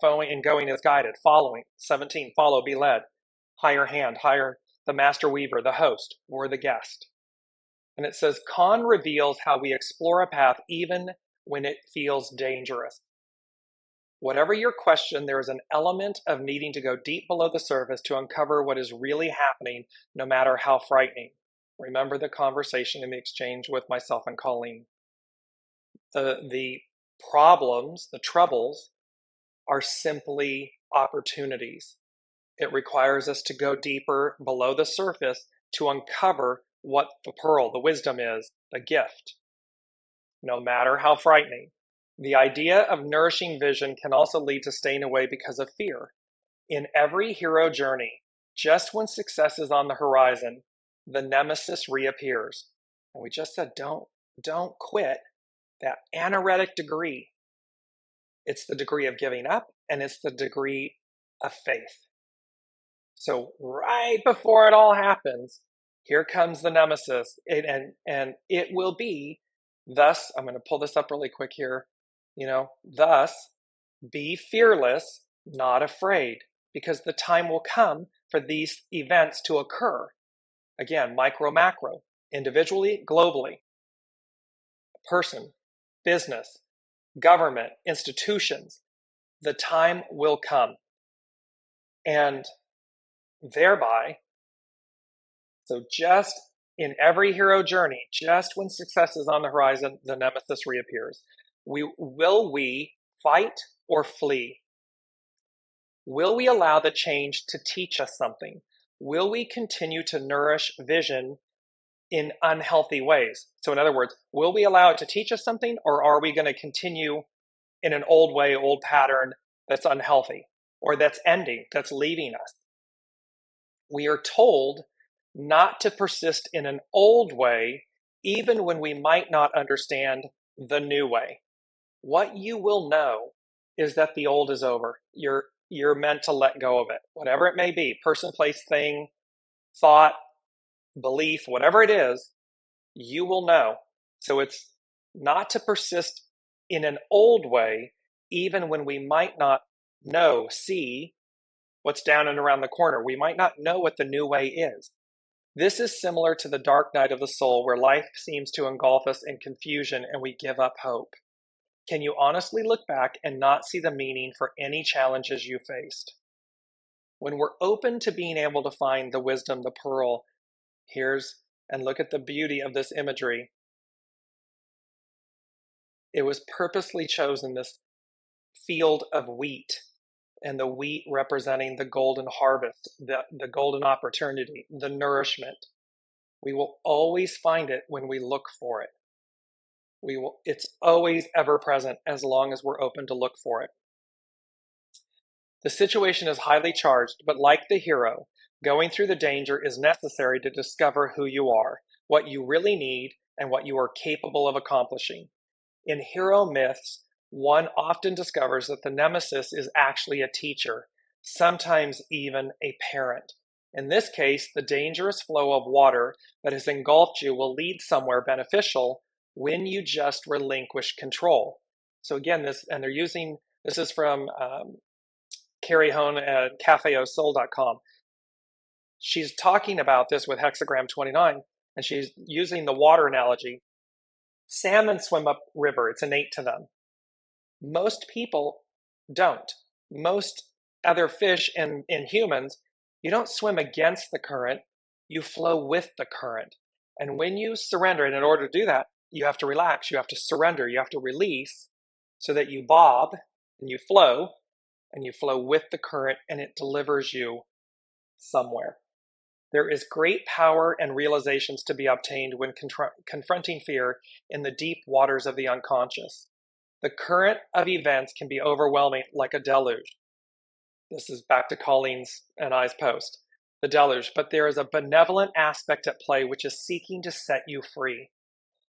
going as guided, following. 17, follow, be led. Higher hand, higher, the master weaver, the host, or the guest. And it says, Khan reveals how we explore a path even when it feels dangerous. Whatever your question, there is an element of needing to go deep below the surface to uncover what is really happening, no matter how frightening. Remember the conversation and the exchange with myself and Colleen. The problems, the troubles, are simply opportunities. It requires us to go deeper below the surface to uncover what the pearl, the wisdom is, the gift, no matter how frightening. The idea of nourishing vision can also lead to staying away because of fear. In every hero journey, just when success is on the horizon, the nemesis reappears. And we just said, don't quit. That anaretic degree, it's the degree of giving up, and it's the degree of faith. So right before it all happens, here comes the nemesis, and it will be, thus, I'm going to pull this up really quick here, thus, be fearless, not afraid, because the time will come for these events to occur. Again, micro, macro, individually, globally, person, business, government, institutions. The time will come. And thereby, so just in every hero journey, just when success is on the horizon, the nemesis reappears. Will we fight or flee? Will we allow the change to teach us something? Will we continue to nourish vision in unhealthy ways? So in other words, will we allow it to teach us something, or are we going to continue in an old way, old pattern that's unhealthy, or that's ending, that's leaving us? We are told not to persist in an old way, even when we might not understand the new way. What you will know is that the old is over. You're meant to let go of it, whatever it may be, person, place, thing, thought, belief, whatever it is, you will know. So it's not to persist in an old way, even when we might not see what's down and around the corner. We might not know what the new way is. This is similar to the dark night of the soul, where life seems to engulf us in confusion and we give up hope. Can you honestly look back and not see the meaning for any challenges you faced? When we're open to being able to find the wisdom, the pearl, and look at the beauty of this imagery. It was purposely chosen, this field of wheat, and the wheat representing the golden harvest, the golden opportunity, the nourishment. We will always find it when we look for it. It's always ever present as long as we're open to look for it. The situation is highly charged, but like the hero, going through the danger is necessary to discover who you are, what you really need, and what you are capable of accomplishing. In hero myths, one often discovers that the nemesis is actually a teacher, sometimes even a parent. In this case, the dangerous flow of water that has engulfed you will lead somewhere beneficial when you just relinquish control. So again, this is from Carrie Hone at cafeausoul.com. She's talking about this with hexagram 29, and she's using the water analogy. Salmon swim up river. It's innate to them. Most people don't. Most other fish and humans, you don't swim against the current. You flow with the current. And when you surrender, and in order to do that, you have to relax. You have to surrender. You have to release so that you bob and you flow with the current, and it delivers you somewhere. There is great power and realizations to be obtained when confronting fear in the deep waters of the unconscious. The current of events can be overwhelming, like a deluge. This is back to Colleen's and I's post, the deluge. But there is a benevolent aspect at play which is seeking to set you free.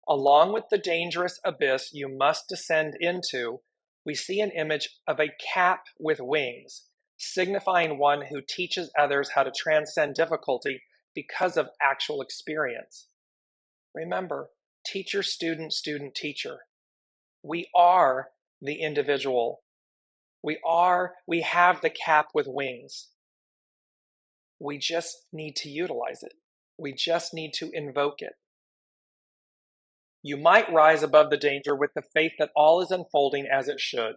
Along with the dangerous abyss you must descend into, we see an image of a cap with wings, signifying one who teaches others how to transcend difficulty because of actual experience. Remember, teacher, student, student, teacher. We are the individual. We have the cap with wings. We just need to utilize it. We just need to invoke it. You might rise above the danger with the faith that all is unfolding as it should.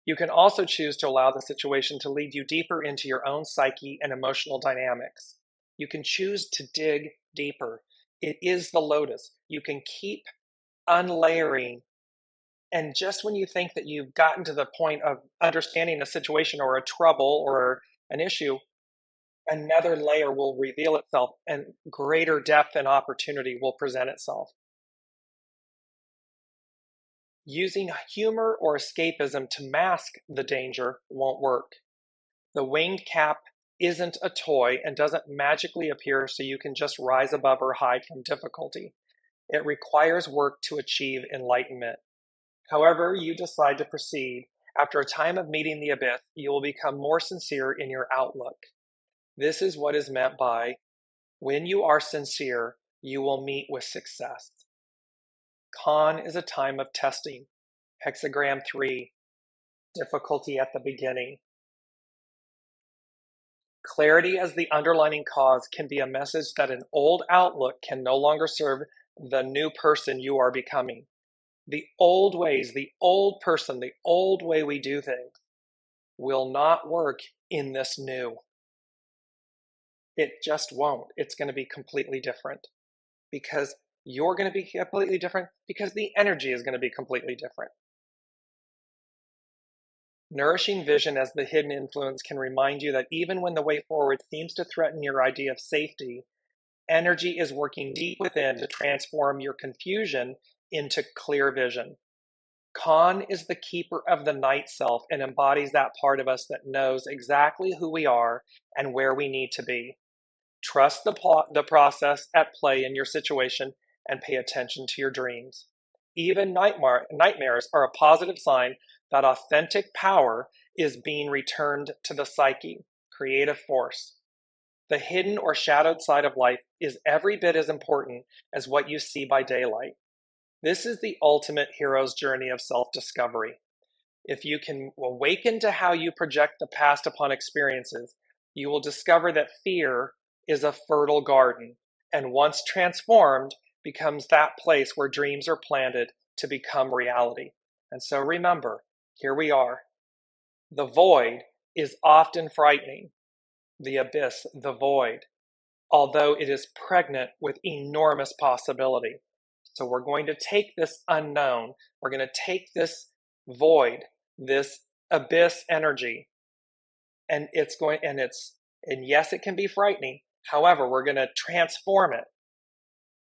You can also choose to allow the situation to lead you deeper into your own psyche and emotional dynamics. You can choose to dig deeper. It is the lotus. You can keep unlayering. And just when you think that you've gotten to the point of understanding a situation or a trouble or an issue, another layer will reveal itself and greater depth and opportunity will present itself. Using humor or escapism to mask the danger won't work. The winged cap isn't a toy and doesn't magically appear so you can just rise above or hide from difficulty. It requires work to achieve enlightenment. However you decide to proceed, after a time of meeting the abyss, you will become more sincere in your outlook. This is what is meant by, when you are sincere, you will meet with success. Con is a time of testing. Hexagram 3, difficulty at the beginning. Clarity as the underlying cause can be a message that an old outlook can no longer serve the new person you are becoming. The old ways, the old person, the old way we do things will not work in this new. It just won't. It's going to be completely different because you're going to be completely different because the energy is going to be completely different. Nourishing vision as the hidden influence can remind you that even when the way forward seems to threaten your idea of safety, energy is working deep within to transform your confusion into clear vision. Con is the keeper of the night self and embodies that part of us that knows exactly who we are and where we need to be. Trust the process at play in your situation and pay attention to your dreams. Even nightmares are a positive sign that authentic power is being returned to the psyche, creative force. The hidden or shadowed side of life is every bit as important as what you see by daylight. This is the ultimate hero's journey of self-discovery. If you can awaken to how you project the past upon experiences, you will discover that fear is a fertile garden, and once transformed, becomes that place where dreams are planted to become reality. And so remember, here we are. The void is often frightening. The abyss, the void, although it is pregnant with enormous possibility. So we're going to take this unknown, we're going to take this void, this abyss energy, and yes, it can be frightening. However, we're going to transform it.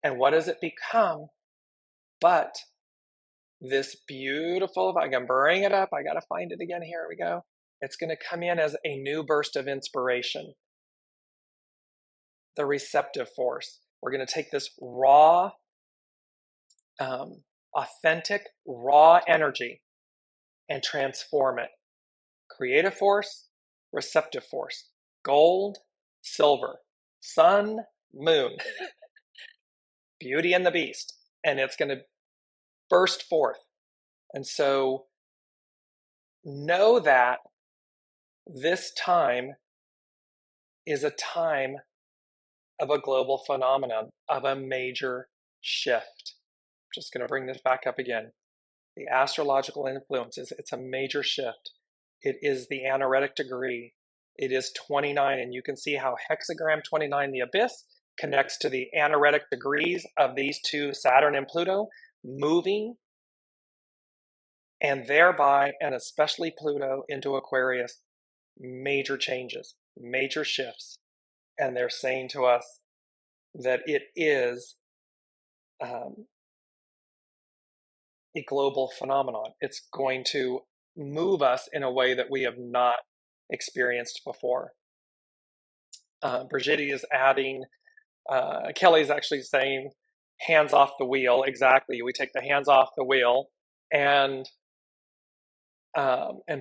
And what does it become? But this beautiful, if I can bring it up, I got to find it again. Here we go. It's going to come in as a new burst of inspiration. The receptive force. We're going to take this raw, authentic, raw energy and transform it. Creative force, receptive force. Gold, silver, sun, moon. Beauty and the Beast. And it's going to burst forth. And so know that this time is a time of a global phenomenon, of a major shift. I'm just going to bring this back up again. The astrological influences, it's a major shift. It is the anaretic degree. It is 29, and you can see how hexagram 29, the abyss, connects to the anaretic degrees of these two, Saturn and Pluto, moving, and thereby, and especially Pluto into Aquarius, major changes, major shifts. And they're saying to us that it is a global phenomenon. It's going to move us in a way that we have not experienced before. Brigitte is adding, Kelly's actually saying, hands off the wheel. Exactly. We take the hands off the wheel. And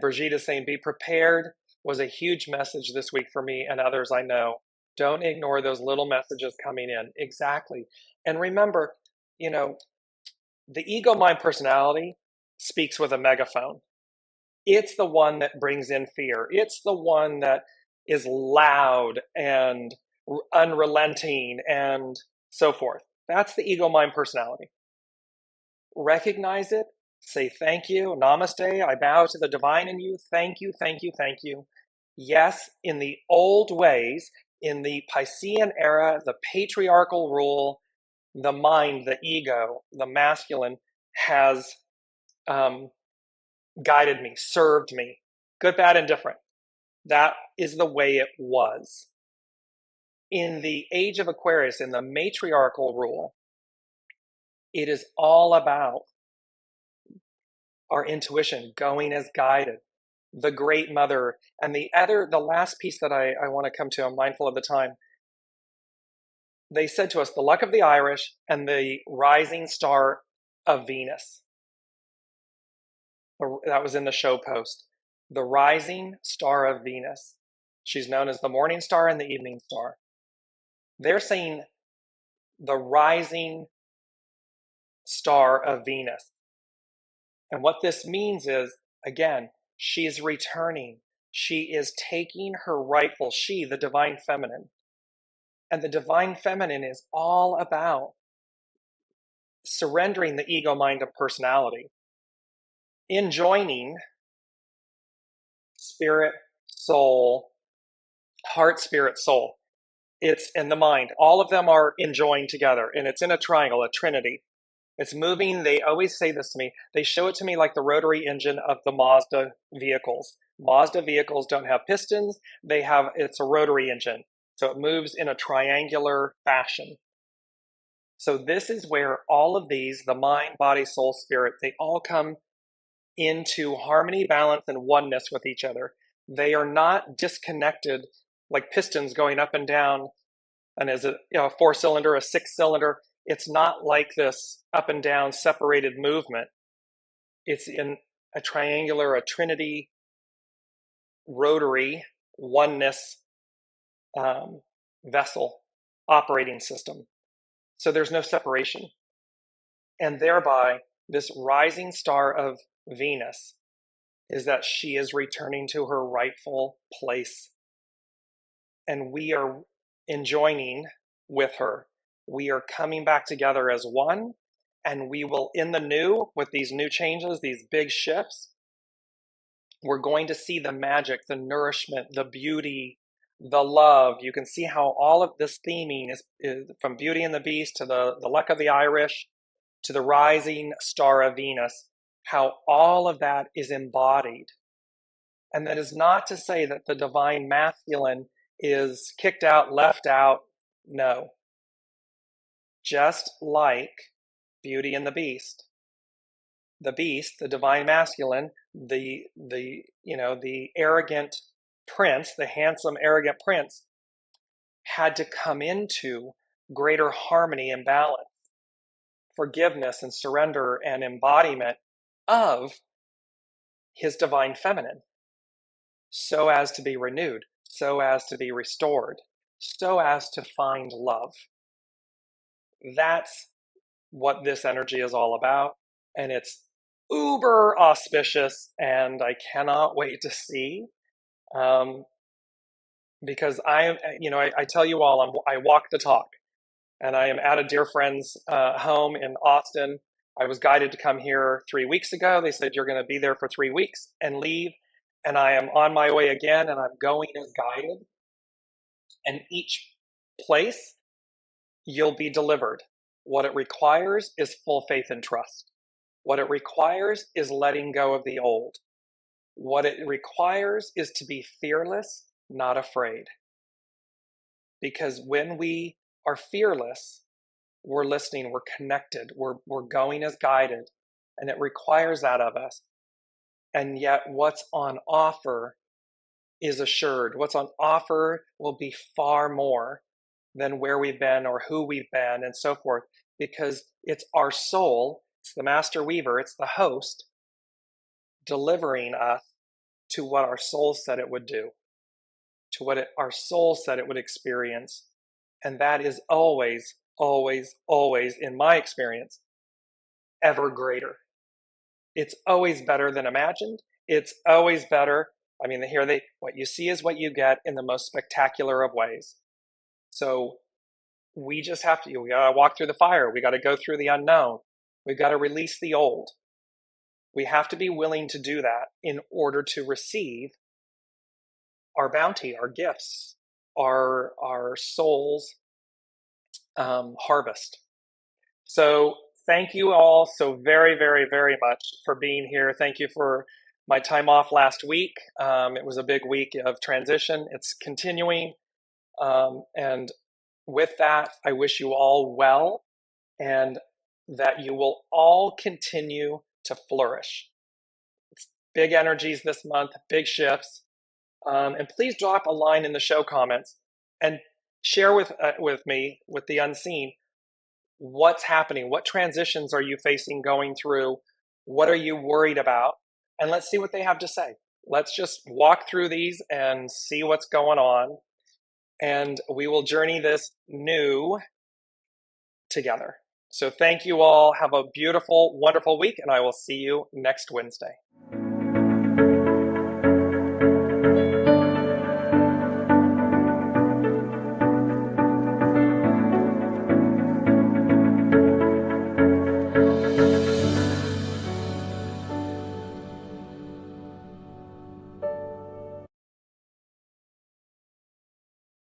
Brigitte is saying, be prepared was a huge message this week for me and others I know. Don't ignore those little messages coming in. Exactly. And remember, the ego mind personality speaks with a megaphone. It's the one that brings in fear. It's the one that is loud and unrelenting and so forth. That's the ego mind personality. Recognize it. Say thank you. Namaste. I bow to the divine in you. Thank you, thank you, thank you. Yes, in the old ways, in the Piscean era, the patriarchal rule, the mind, the ego, the masculine has guided me, served me, good, bad, and different. That is the way it was. in the age of Aquarius, in the matriarchal rule, it is all about our intuition, going as guided, the great mother. And the last piece that I want to come to, I'm mindful of the time. They said to us, the luck of the Irish and the rising star of Venus. That was in the show post. The rising star of Venus. She's known as the morning star and the evening star. They're saying the rising star of Venus. And what this means is, again, she's returning. She is taking her rightful, the divine feminine. And the divine feminine is all about surrendering the ego, mind, and personality, enjoining spirit, soul, heart, spirit, soul. It's in the mind. All of them are enjoying together, and it's in a triangle, a trinity. It's moving. They always say this to me. They show it to me like the rotary engine of the Mazda vehicles. Mazda vehicles don't have pistons. It's a rotary engine. So it moves in a triangular fashion. So this is where all of these, the mind, body, soul, spirit, they all come into harmony, balance, and oneness with each other. They are not disconnected like pistons going up and down. And as a 4-cylinder, a 6-cylinder, it's not like this up and down separated movement. It's in a triangular, a trinity, rotary, oneness vessel operating system. So there's no separation. And thereby, this rising star of Venus is that she is returning to her rightful place. And we are enjoining with her. We are coming back together as one, and we will, in the new, with these new changes, these big shifts, we're going to see the magic, the nourishment, the beauty, the love. You can see how all of this theming is from Beauty and the Beast to the luck of the Irish to the rising star of Venus, how all of that is embodied. And that is not to say that the divine masculine is kicked out, left out. No. Just like Beauty and the Beast, the divine masculine, the arrogant prince, the handsome, arrogant prince, had to come into greater harmony and balance, forgiveness and surrender and embodiment of his divine feminine, so as to be renewed, so as to be restored, so as to find love. That's what this energy is all about, and it's uber auspicious, and I cannot wait to see, because I tell you all, I walk the talk, and I am at a dear friend's home in Austin. I was guided to come here 3 weeks ago. They said, you're going to be there for 3 weeks and leave, and I am on my way again, and I'm going as guided, and each place you'll be delivered. What it requires is full faith and trust. What it requires is letting go of the old. What it requires is to be fearless, not afraid. Because when we are fearless, we're listening, we're connected, we're going as guided, and it requires that of us. And yet what's on offer is assured. What's on offer will be far more than where we've been or who we've been and so forth, because it's our soul, it's the master weaver, it's the host delivering us to what our soul said it would do, to what our soul said it would experience. And that is always, always, always, in my experience, ever greater. It's always better than imagined. It's always better. I mean, what you see is what you get in the most spectacular of ways. So we just have to, we got to walk through the fire. We got to go through the unknown. We've got to release the old. We have to be willing to do that in order to receive our bounty, our gifts, our soul's harvest. So thank you all so very, very, very much for being here. Thank you for my time off last week. It was a big week of transition. It's continuing. And with that, I wish you all well and that you will all continue to flourish. It's big energies this month, big shifts. And please drop a line in the show comments and share with me, with the unseen, what's happening. What transitions are you facing, going through? What are you worried about? And let's see what they have to say. Let's just walk through these and see what's going on. And we will journey this new together. So thank you all. Have a beautiful, wonderful week, and I will see you next Wednesday.